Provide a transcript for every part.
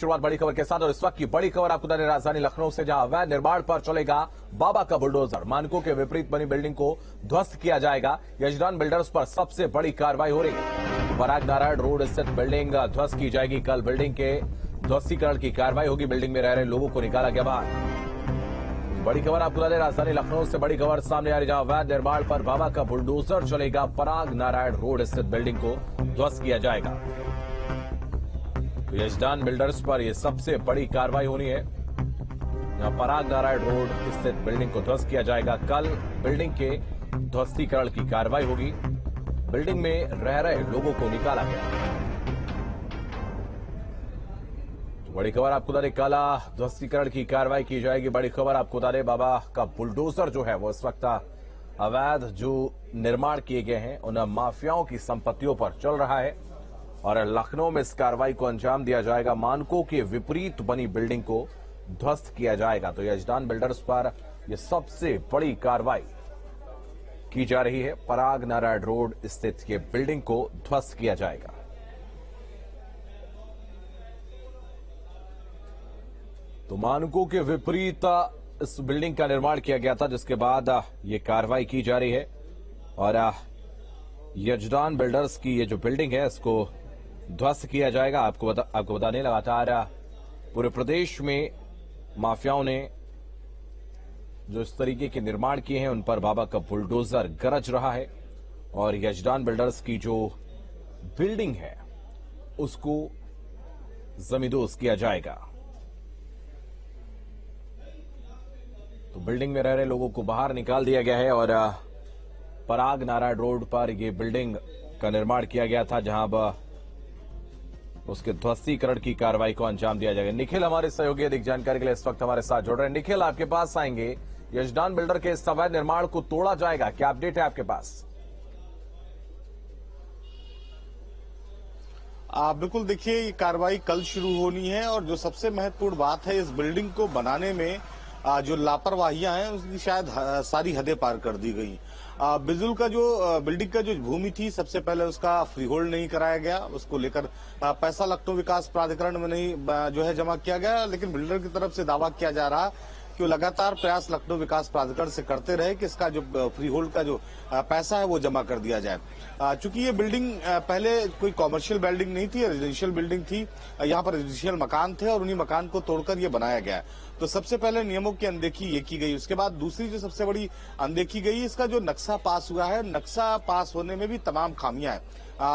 शुरुआत बड़ी खबर के साथ और इस वक्त की बड़ी खबर आपको बता दें राजधानी लखनऊ से, जहां अवैध निर्माण पर चलेगा बाबा का बुलडोजर। मानकों के विपरीत बनी बिल्डिंग को ध्वस्त किया जाएगा। यजदान बिल्डर्स पर सबसे बड़ी कार्रवाई हो रही है। पराग नारायण रोड स्थित बिल्डिंग ध्वस्त की जाएगी। कल बिल्डिंग के ध्वस्तीकरण की कार्रवाई होगी। बिल्डिंग में रह रहे लोगों को निकाला गया बाहर। बड़ी खबर आपको बता दें राजधानी लखनऊ से बड़ी खबर सामने आ रही, जहां अवैध निर्माण पर बाबा का बुलडोजर चलेगा। पराग नारायण रोड स्थित बिल्डिंग को ध्वस्त किया जाएगा। यजदान बिल्डर्स पर यह सबसे बड़ी कार्रवाई होनी है। यहां पराग नारायण रोड स्थित बिल्डिंग को ध्वस्त किया जाएगा। कल बिल्डिंग के ध्वस्तीकरण की कार्रवाई होगी। बिल्डिंग में रह रहे लोगों को निकाला गया। तो बड़ी खबर आपको बता दें, कल ध्वस्तीकरण की कार्रवाई की जाएगी। बड़ी खबर आपको बता दें, बाबा का बुलडोजर जो है वो इस वक्त अवैध जो निर्माण किए गए हैं उन माफियाओं की संपत्तियों पर चल रहा है और लखनऊ में इस कार्रवाई को अंजाम दिया जाएगा। मानकों के विपरीत बनी बिल्डिंग को ध्वस्त किया जाएगा। तो यजदान बिल्डर्स पर यह सबसे बड़ी कार्रवाई की जा रही है। पराग नारायण रोड स्थित ये बिल्डिंग को ध्वस्त किया जाएगा। तो मानकों के विपरीत इस बिल्डिंग का निर्माण किया गया था, जिसके बाद ये कार्रवाई की जा रही है और यजदान बिल्डर्स की ये जो बिल्डिंग है इसको ध्वस्त किया जाएगा। आपको बता दें, लगातार पूरे प्रदेश में माफियाओं ने जो इस तरीके के निर्माण किए हैं उन पर बाबा का बुलडोजर गरज रहा है और यजदान बिल्डर्स की जो बिल्डिंग है उसको जमींदोज किया जाएगा। तो बिल्डिंग में रह रहे लोगों को बाहर निकाल दिया गया है और पराग नारायण रोड पर यह बिल्डिंग का निर्माण किया गया था, जहां अब उसके ध्वस्तीकरण की कार्रवाई को अंजाम दिया जाएगा। निखिल हमारे सहयोगी अधिक जानकारी के लिए इस वक्त हमारे साथ जुड़ रहे हैं। निखिल, आपके पास आएंगे। यजदान बिल्डर के इस अवैध निर्माण को तोड़ा जाएगा, क्या अपडेट है आपके पास? बिल्कुल, देखिए ये कार्रवाई कल शुरू होनी है और जो सबसे महत्वपूर्ण बात है, इस बिल्डिंग को बनाने में जो लापरवाहियां हैं उसकी शायद सारी हदें पार कर दी गई। बिल्डिंग का जो भूमि थी, सबसे पहले उसका फ्री होल्ड नहीं कराया गया। उसको लेकर पैसा लखनऊ विकास प्राधिकरण में नहीं जो है जमा किया गया, लेकिन बिल्डर की तरफ से दावा किया जा रहा कि वो लगातार प्रयास लखनऊ विकास प्राधिकरण से करते रहे कि इसका जो फ्री होल्ड का जो पैसा है वो जमा कर दिया जाए। चूंकि ये बिल्डिंग पहले कोई कॉमर्शियल बिल्डिंग नहीं थी, रेजिडेंशियल बिल्डिंग थी। यहाँ पर रेजिडेंशियल मकान थे और उन्हीं मकान को तोड़कर ये बनाया गया। तो सबसे पहले नियमों की अनदेखी ये की गई। उसके बाद दूसरी जो सबसे बड़ी अनदेखी गई, इसका जो नक्शा पास हुआ है, नक्शा पास होने में भी तमाम खामियां हैं।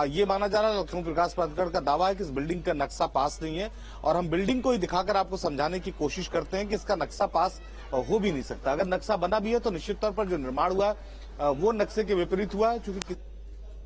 ये माना जा रहा है, लखनऊ विकास प्राधिकरण का दावा है कि इस बिल्डिंग का नक्शा पास नहीं है और हम बिल्डिंग को ही दिखाकर आपको समझाने की कोशिश करते हैं कि इसका नक्शा पास हो भी नहीं सकता। अगर नक्शा बना भी है तो निश्चित तौर पर जो निर्माण हुआ वो नक्शे के विपरीत हुआ है। क्योंकि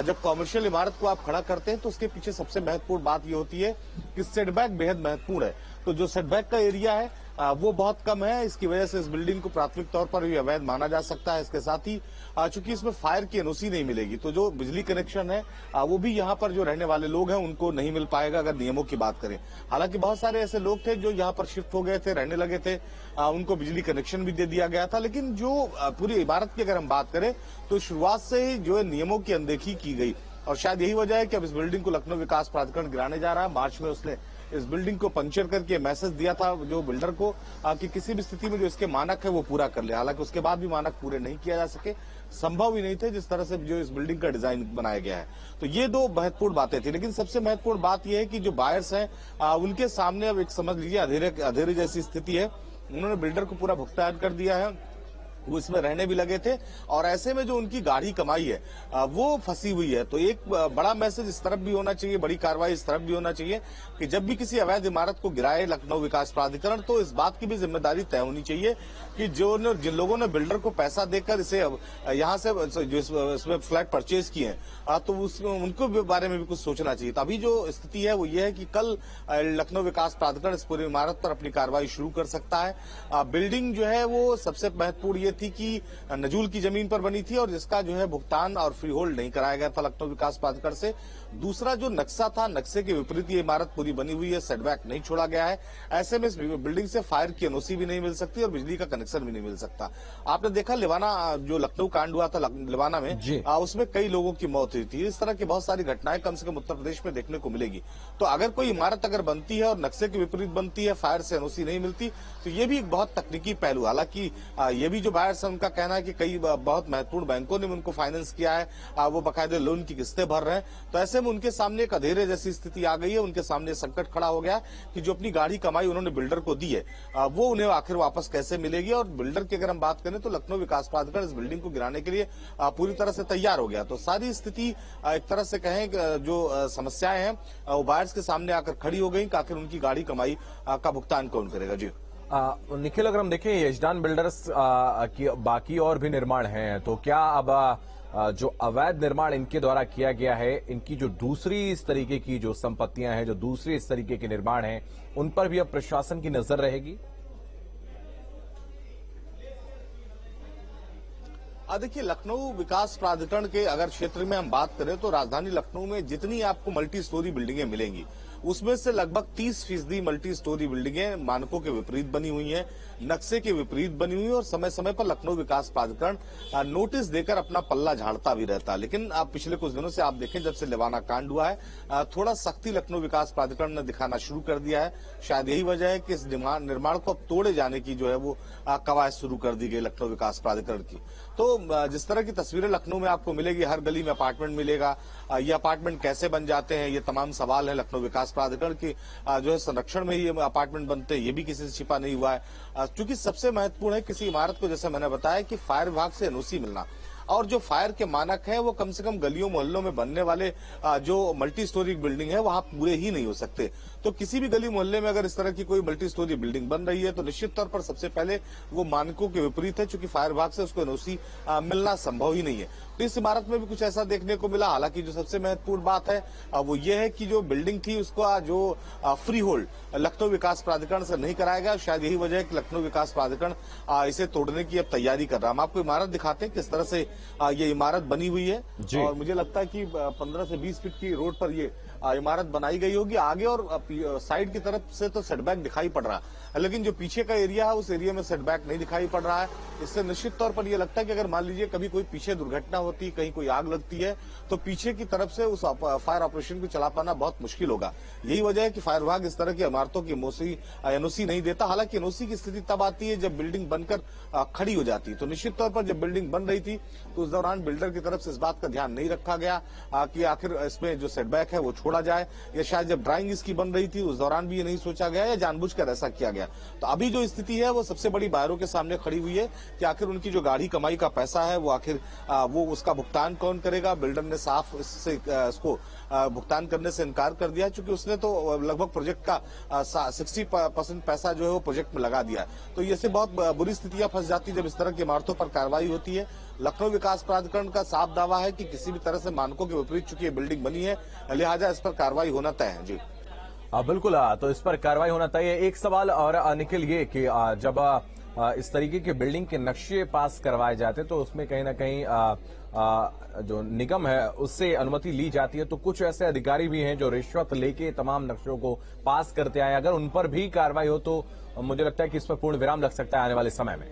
जब कॉमर्शियल इमारत को आप खड़ा करते हैं तो उसके पीछे सबसे महत्वपूर्ण बात ये होती है कि सेटबैक बेहद महत्वपूर्ण है। तो जो सेटबैक का एरिया है वो बहुत कम है। इसकी वजह से इस बिल्डिंग को प्राथमिक तौर पर भी अवैध माना जा सकता है। इसके साथ ही चूंकि इसमें फायर की एनओसी नहीं मिलेगी, तो जो बिजली कनेक्शन है वो भी यहाँ पर जो रहने वाले लोग हैं उनको नहीं मिल पाएगा, अगर नियमों की बात करें। हालांकि बहुत सारे ऐसे लोग थे जो यहाँ पर शिफ्ट हो गए थे, रहने लगे थे, उनको बिजली कनेक्शन भी दे दिया गया था। लेकिन जो पूरी इमारत की अगर हम बात करें तो शुरुआत से ही जो है नियमों की अनदेखी की गई और शायद यही वजह है कि अब इस बिल्डिंग को लखनऊ विकास प्राधिकरण गिराने जा रहा है। मार्च में उसने इस बिल्डिंग को पंक्चर करके मैसेज दिया था जो बिल्डर को कि किसी भी स्थिति में जो इसके मानक है वो पूरा कर ले। हालांकि उसके बाद भी मानक पूरे नहीं किया जा सके, संभव ही नहीं थे जिस तरह से जो इस बिल्डिंग का डिजाइन बनाया गया है। तो ये दो महत्वपूर्ण बातें थी। लेकिन सबसे महत्वपूर्ण बात यह है कि जो बायर्स हैं उनके सामने अब एक समझ लीजिए अंधेरे जैसी स्थिति है। उन्होंने बिल्डर को पूरा भुगतान कर दिया है, वो इसमें रहने भी लगे थे और ऐसे में जो उनकी गाढ़ी कमाई है वो फंसी हुई है। तो एक बड़ा मैसेज इस तरफ भी होना चाहिए, बड़ी कार्रवाई इस तरफ भी होना चाहिए कि जब भी किसी अवैध इमारत को गिराए लखनऊ विकास प्राधिकरण, तो इस बात की भी जिम्मेदारी तय होनी चाहिए कि जिन लोगों ने बिल्डर को पैसा देकर इसे यहाँ से जो इसमें फ्लैट परचेज किए हैं तो उनको बारे में भी कुछ सोचना चाहिए। तो अभी जो स्थिति है वो ये है कि कल लखनऊ विकास प्राधिकरण इस पूरी इमारत पर अपनी कार्रवाई शुरू कर सकता है। बिल्डिंग जो है वो सबसे महत्वपूर्ण ये थी कि नजूल की जमीन पर बनी थी और जिसका जो है भुगतान और फ्री होल्ड नहीं कराया गया था लखनऊ विकास प्राधिकरण से। दूसरा जो नक्शा था, नक्शे के विपरीत ये इमारत पूरी बनी हुई है, सेटबैक नहीं छोड़ा गया है। ऐसे में इस बिल्डिंग से फायर की एनओसी भी नहीं मिल सकती और बिजली का कनेक्शन भी नहीं मिल सकता। आपने देखा लिवाना, जो लखनऊ कांड हुआ था लिवाना में, उसमें कई लोगों की मौत हुई थी। इस तरह की बहुत सारी घटनाएं कम से कम उत्तर प्रदेश में देखने को मिलेगी। तो अगर कोई इमारत अगर बनती है और नक्शे के विपरीत बनती है, फायर से एनओसी नहीं मिलती, तो ये भी एक बहुत तकनीकी पहलू। हालांकि ये भी जो बायर्स है उनका कहना है कि कई बहुत महत्वपूर्ण बैंकों ने उनको फाइनेंस किया है, वो बाकायदे लोन की किस्तें भर रहे हैं। तो ऐसे में उनके सामने एक अंधेरे जैसी स्थिति आ गई है, उनके सामने संकट खड़ा हो गया कि जो अपनी गाढ़ी कमाई उन्होंने बिल्डर को दी है, वो उन्हें आखिर वापस कैसे मिलेगी। और बिल्डर की अगर हम बात करें तो लखनऊ विकास प्राधिकरण इस बिल्डिंग को गिराने के लिए पूरी तरह से तैयार हो गया। तो सारी स्थिति एक तरह से कहें जो समस्याएं हैं वो बायर्स के सामने आकर खड़ी हो गई कि आखिर उनकी गाढ़ी कमाई का भुगतान कौन करेगा। जी निखिल, अगर हम देखें यजदान बिल्डर्स की बाकी और भी निर्माण हैं, तो क्या अब जो अवैध निर्माण इनके द्वारा किया गया है, इनकी जो दूसरी इस तरीके की जो संपत्तियां हैं, जो दूसरी इस तरीके के निर्माण हैं, उन पर भी अब प्रशासन की नजर रहेगी? देखिए, लखनऊ विकास प्राधिकरण के अगर क्षेत्र में हम बात करें तो राजधानी लखनऊ में जितनी आपको मल्टी स्टोरी बिल्डिंगें मिलेंगी, उसमें से लगभग 30% मल्टी स्टोरी बिल्डिंगें मानकों के विपरीत बनी हुई हैं, नक्शे के विपरीत बनी हुई है और समय समय पर लखनऊ विकास प्राधिकरण नोटिस देकर अपना पल्ला झाड़ता भी रहता है। लेकिन आप पिछले कुछ दिनों से आप देखें, जब से लिवाना कांड हुआ है, थोड़ा सख्ती लखनऊ विकास प्राधिकरण ने दिखाना शुरू कर दिया है। शायद यही वजह है कि इस निर्माण को अब तोड़े जाने की जो है वो कवायद शुरू कर दी गई लखनऊ विकास प्राधिकरण की। तो जिस तरह की तस्वीरें लखनऊ में आपको मिलेगी, हर गली में अपार्टमेंट मिलेगा, ये अपार्टमेंट कैसे बन जाते हैं, ये तमाम सवाल है लखनऊ विकास प्राधिकरण की। जो है संरक्षण में ही ये अपार्टमेंट बनते हैं, ये भी किसी से छिपा नहीं हुआ है। क्योंकि सबसे महत्वपूर्ण है किसी इमारत को, जैसे मैंने बताया, कि फायर विभाग से एनओसी मिलना, और जो फायर के मानक हैं वो कम से कम गलियों मोहल्लों में बनने वाले जो मल्टी स्टोरी बिल्डिंग है वहां पूरे ही नहीं हो सकते। तो किसी भी गली मोहल्ले में अगर इस तरह की कोई मल्टी स्टोरी बिल्डिंग बन रही है तो निश्चित तौर पर सबसे पहले वो मानकों के विपरीत है, क्योंकि फायर विभाग से उसको एनओसी मिलना संभव ही नहीं है। तो इस इमारत में भी कुछ ऐसा देखने को मिला। हालांकि जो सबसे महत्वपूर्ण बात है वो ये है कि जो बिल्डिंग थी उसका जो फ्री होल्ड लखनऊ विकास प्राधिकरण से नहीं कराया गया। शायद यही वजह है कि लखनऊ विकास प्राधिकरण इसे तोड़ने की अब तैयारी कर रहा है। हम आपको इमारत दिखाते हैं किस तरह से ये इमारत बनी हुई है, और मुझे लगता है कि 15 से 20 फीट की रोड पर ये इमारत बनाई गई होगी। आगे और साइड की तरफ से तो सेटबैक दिखाई पड़ रहा है, लेकिन जो पीछे का एरिया है उस एरिया में सेटबैक नहीं दिखाई पड़ रहा है। इससे निश्चित तौर पर यह लगता है कि अगर मान लीजिए कभी कोई पीछे दुर्घटना होती, कहीं कोई आग लगती है, तो पीछे की तरफ से उस फायर ऑपरेशन को चला पाना बहुत मुश्किल होगा। यही वजह है कि फायर विभाग इस तरह की इमारतों की एनओसी नहीं देता। हालांकि एनओसी की स्थिति तब आती है जब बिल्डिंग बनकर खड़ी हो जाती है। तो निश्चित तौर पर जब बिल्डिंग बन रही थी तो उस दौरान बिल्डर की तरफ से इस बात का ध्यान नहीं रखा गया कि आखिर इसमें जो सेटबैक है वो छोड़ा जाए, या शायद जब ड्राइंग इसकी बन रही थी उस दौरान भी ये नहीं सोचा गया, या जानबूझकर ऐसा किया गया। तो अभी जो स्थिति है वो सबसे बड़ी बायरों के सामने खड़ी हुई है कि आखिर उनकी जो गाढ़ी कमाई का पैसा है वो आखिर वो उसका भुगतान कौन करेगा। बिल्डर ने साफ इसको भुगतान करने से इनकार कर दिया, क्योंकि उसने तो लगभग प्रोजेक्ट का 60% पैसा जो है वो प्रोजेक्ट में लगा दिया। तो ये से बहुत बुरी स्थितियां फंस जाती जब इस तरह की इमारतों पर कार्रवाई होती है। लखनऊ विकास प्राधिकरण का साफ दावा है कि किसी भी तरह से मानकों के विपरीत चूंकि ये बिल्डिंग बनी है, लिहाजा इस पर कार्रवाई होना तय है। जी बिल्कुल, तो इस पर कार्रवाई होना तय है। एक सवाल और निखिल, ये कि जब इस तरीके के बिल्डिंग के नक्शे पास करवाए जाते तो उसमें कहीं ना कहीं जो निगम है उससे अनुमति ली जाती है, तो कुछ ऐसे अधिकारी भी हैं जो रिश्वत लेके तमाम नक्शों को पास करते आए। अगर उन पर भी कार्रवाई हो तो मुझे लगता है कि इस पर पूर्ण विराम लग सकता है आने वाले समय में।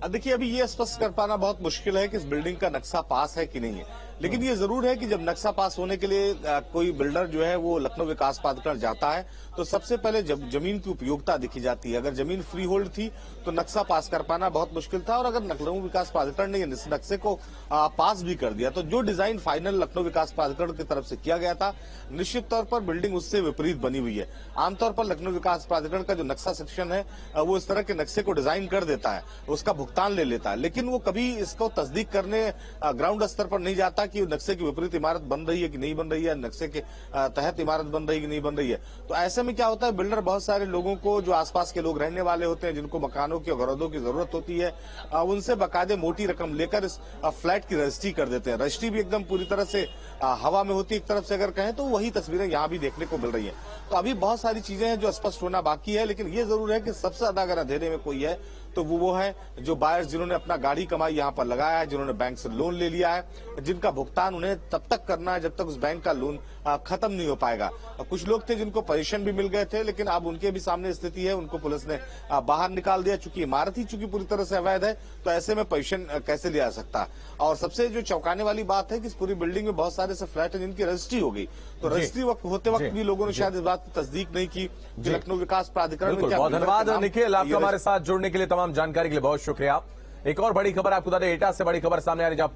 देखिए, अभी ये स्पष्ट कर पाना बहुत मुश्किल है कि इस बिल्डिंग का नक्शा पास है कि नहीं है, लेकिन ये जरूर है कि जब नक्शा पास होने के लिए कोई बिल्डर जो है वो लखनऊ विकास प्राधिकरण जाता है तो सबसे पहले जब जमीन की उपयोगिता दिखी जाती है। अगर जमीन फ्री होल्ड थी तो नक्शा पास कर पाना बहुत मुश्किल था, और अगर लखनऊ विकास प्राधिकरण ने इस नक्शे को पास भी कर दिया तो जो डिजाइन फाइनल लखनऊ विकास प्राधिकरण की तरफ से किया गया था, निश्चित तौर पर बिल्डिंग उससे विपरीत बनी हुई है। आमतौर पर लखनऊ विकास प्राधिकरण का जो नक्शा सेक्शन है वो इस तरह के नक्शे को डिजाइन कर देता है, उसका भुगतान ले लेता है, लेकिन वो कभी इसको तस्दीक करने ग्राउंड स्तर पर नहीं जाता कि नक्शे की विपरीत इमारत बन रही है कि नहीं बन रही है, नक्शे के तहत इमारत बन रही है कि नहीं बन रही है। तो ऐसे में क्या होता है, बिल्डर बहुत सारे लोगों को, जो आसपास के लोग रहने वाले होते हैं, जिनको मकानों की और घरों की जरूरत होती है, उनसे बाकायदे मोटी रकम लेकर इस फ्लैट की रजिस्ट्री कर देते हैं। रजिस्ट्री भी एकदम पूरी तरह से हवा में होती है, एक तरफ से अगर कहें तो वही तस्वीरें यहाँ भी देखने को मिल रही है। तो अभी बहुत सारी चीजें हैं जो स्पष्ट होना बाकी है, लेकिन ये जरूर है कि सबसे ज्यादा अगर अंधेरे में कोई है तो वो है जो बायर्स, जिन्होंने अपना गाड़ी कमाई यहाँ पर लगाया है, जिन्होंने बैंक से लोन ले लिया है, जिनका भुगतान उन्हें तब तक करना है जब तक उस बैंक का लोन खत्म नहीं हो पाएगा। कुछ लोग थे जिनको पोजीशन भी मिल गए थे, लेकिन अब उनके भी सामने स्थिति है, उनको पुलिस ने बाहर निकाल दिया। चूंकि इमारत ही चूंकि पूरी तरह से अवैध है, तो ऐसे में पोजीशन कैसे लिया जा सकता। और सबसे जो चौंकाने वाली बात है कि इस पूरी बिल्डिंग में बहुत सारे ऐसे फ्लैट है जिनकी रजिस्ट्री हो गई। तो रजिस्ट्री होते वक्त भी लोगों ने शायद इस बात की तस्दीक नहीं की कि लखनऊ विकास प्राधिकरण में क्या। बहुत धन्यवाद निखिल, आपका हमारे साथ जुड़ने के लिए, तमाम जानकारी के लिए बहुत शुक्रिया। एक और बड़ी खबर आपको बता दें, एटा से बड़ी खबर सामने आ रही है, जहां